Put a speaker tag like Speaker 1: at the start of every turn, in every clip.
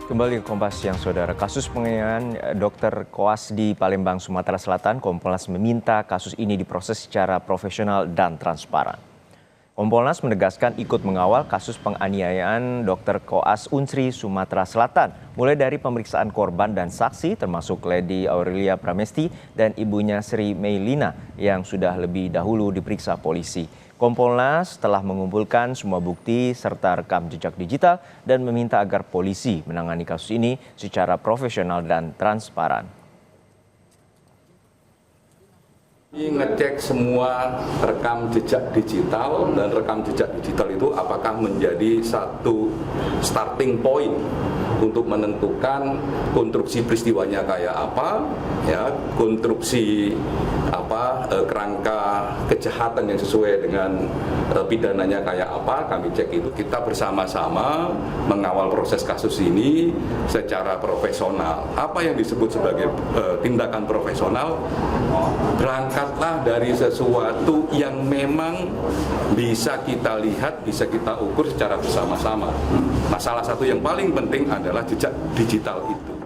Speaker 1: Kembali ke Kompas Siang, Saudara. Kasus penganiayaan dokter koas di Palembang, Sumatera Selatan, Kompolnas meminta kasus ini diproses secara profesional dan transparan. Kompolnas menegaskan ikut mengawal kasus penganiayaan dokter koas Unsri, Sumatera Selatan, mulai dari pemeriksaan korban dan saksi termasuk Lady Aurelia Pramesti dan ibunya Sri Meilina yang sudah lebih dahulu diperiksa polisi. Kompolnas telah mengumpulkan semua bukti serta rekam jejak digital dan meminta agar polisi menangani kasus ini secara profesional dan transparan.
Speaker 2: Ngecek semua rekam jejak digital, dan rekam jejak digital itu apakah menjadi satu starting point untuk menentukan konstruksi peristiwanya kayak apa, ya, konstruksi kerangka kejahatan yang sesuai dengan pidananya kayak apa. Kami cek itu, kita bersama-sama mengawal proses kasus ini secara profesional. Apa yang disebut sebagai tindakan profesional? Berangkatlah dari sesuatu yang memang bisa kita lihat, bisa kita ukur secara bersama-sama. Nah, salah satu yang paling penting adalah jejak digital itu.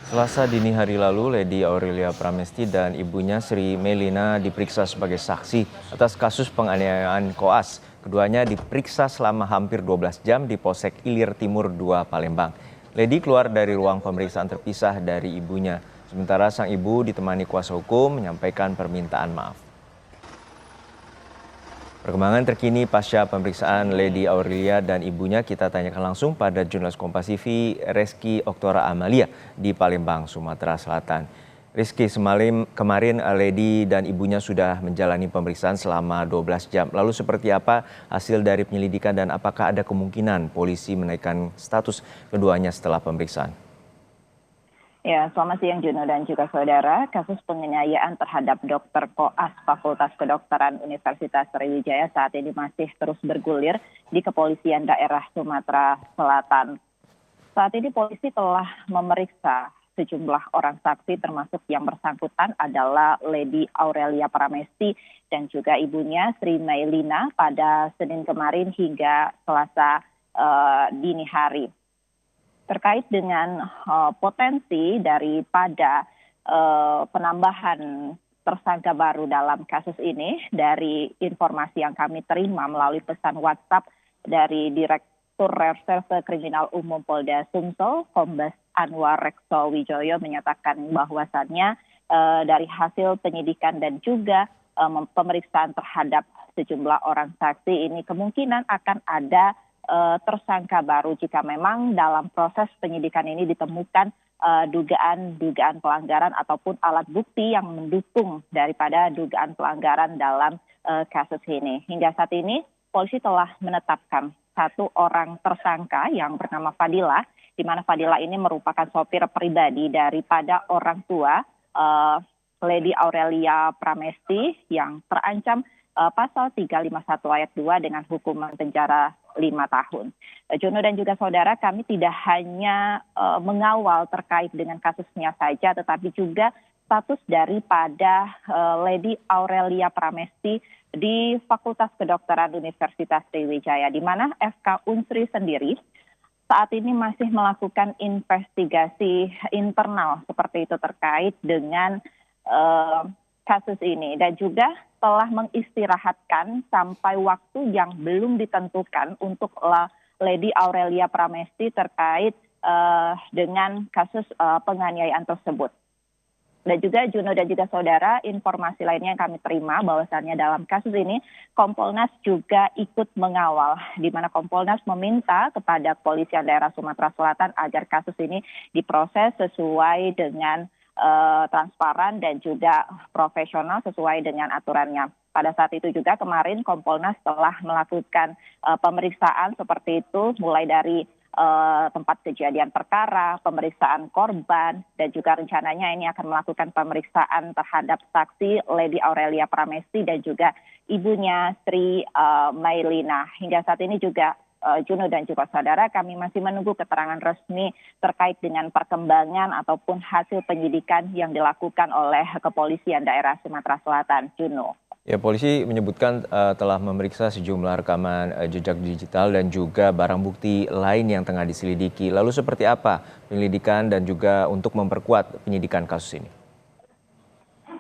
Speaker 1: Selasa dini hari lalu, Lady Aurelia Pramesti dan ibunya Sri Meilina diperiksa sebagai saksi atas kasus penganiayaan koas. Keduanya diperiksa selama hampir 12 jam di Polsek Ilir Timur 2 Palembang. Lady keluar dari ruang pemeriksaan terpisah dari ibunya. Sementara sang ibu ditemani kuasa hukum menyampaikan permintaan maaf. Perkembangan terkini pasca pemeriksaan Lady Aurelia dan ibunya kita tanyakan langsung pada jurnalis Kompas TV Reski Oktora Amalia di Palembang, Sumatera Selatan. Rizky, kemarin Lady dan ibunya sudah menjalani pemeriksaan selama 12 jam. Lalu seperti apa hasil dari penyelidikan dan apakah ada kemungkinan polisi menaikkan status keduanya setelah pemeriksaan?
Speaker 3: Ya, selamat siang Juno dan juga saudara. Kasus penganiayaan terhadap dokter koas Fakultas Kedokteran Universitas Sriwijaya saat ini masih terus bergulir di Kepolisian Daerah Sumatera Selatan. Saat ini polisi telah memeriksa sejumlah orang saksi termasuk yang bersangkutan adalah Lady Aurelia Pramesti dan juga ibunya Sri Meilina pada Senin kemarin hingga Selasa dini hari. Terkait dengan potensi daripada penambahan tersangka baru dalam kasus ini, dari informasi yang kami terima melalui pesan WhatsApp dari Direktur Reserse Kriminal Umum Polda Sumsel, Kombes Anwar Rekso Wijoyo menyatakan bahwasannya dari hasil penyidikan dan juga pemeriksaan terhadap sejumlah orang saksi ini kemungkinan akan ada tersangka baru jika memang dalam proses penyidikan ini ditemukan dugaan pelanggaran ataupun alat bukti yang mendukung daripada dugaan pelanggaran dalam kasus ini. Hingga saat ini polisi telah menetapkan satu orang tersangka yang bernama Fadila, di mana Fadila ini merupakan sopir pribadi daripada orang tua Lady Aurelia Pramesti yang terancam pasal 351 ayat 2 dengan hukuman penjara 5 tahun. Jono dan juga saudara, kami tidak hanya mengawal terkait dengan kasusnya saja, tetapi juga status daripada Lady Aurelia Pramesti di Fakultas Kedokteran Universitas Sriwijaya, di mana FK Unsri sendiri saat ini masih melakukan investigasi internal seperti itu terkait dengan kasus ini dan juga telah mengistirahatkan sampai waktu yang belum ditentukan untuk Lady Aurelia Pramesti terkait dengan kasus penganiayaan tersebut. Dan juga Juno dan juga saudara, informasi lainnya yang kami terima bahwasannya dalam kasus ini Kompolnas juga ikut mengawal, di mana Kompolnas meminta kepada Kepolisian Daerah Sumatera Selatan agar kasus ini diproses sesuai dengan transparan dan juga profesional sesuai dengan aturannya. Pada saat itu juga kemarin Kompolnas telah melakukan pemeriksaan seperti itu mulai dari tempat kejadian perkara, pemeriksaan korban, dan juga rencananya ini akan melakukan pemeriksaan terhadap saksi Lady Aurelia Pramesti dan juga ibunya Sri Meilina. Hingga saat ini juga Juno dan juga saudara, kami masih menunggu keterangan resmi terkait dengan perkembangan ataupun hasil penyidikan yang dilakukan oleh Kepolisian Daerah Sumatera Selatan. Juno.
Speaker 1: Ya, polisi menyebutkan telah memeriksa sejumlah rekaman jejak digital dan juga barang bukti lain yang tengah diselidiki. Lalu seperti apa penyelidikan dan juga untuk memperkuat penyidikan kasus ini?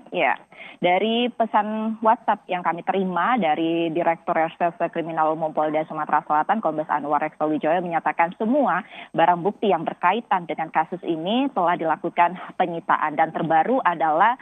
Speaker 3: Ya, dari pesan WhatsApp yang kami terima dari Direktur Reserse Kriminal Umum Polda Sumatera Selatan, Kombes Anwar Rekso Wijoyo menyatakan semua barang bukti yang berkaitan dengan kasus ini telah dilakukan penyitaan dan terbaru adalah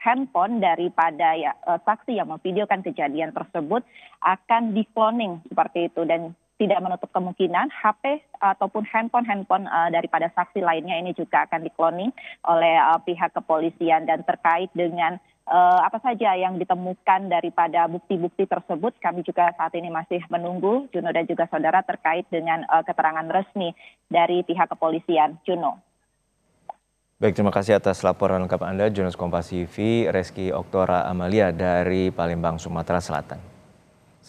Speaker 3: handphone daripada saksi yang memvideokan kejadian tersebut akan di-cloning seperti itu dan tidak menutup kemungkinan HP ataupun handphone daripada saksi lainnya ini juga akan di-cloning oleh pihak kepolisian dan terkait dengan apa saja yang ditemukan daripada bukti-bukti tersebut kami juga saat ini masih menunggu Juno dan juga saudara terkait dengan keterangan resmi dari pihak kepolisian. Juno.
Speaker 1: Baik, terima kasih atas laporan lengkap Anda, jurnalis Kompas TV, Reski Oktora Amalia dari Palembang, Sumatera Selatan.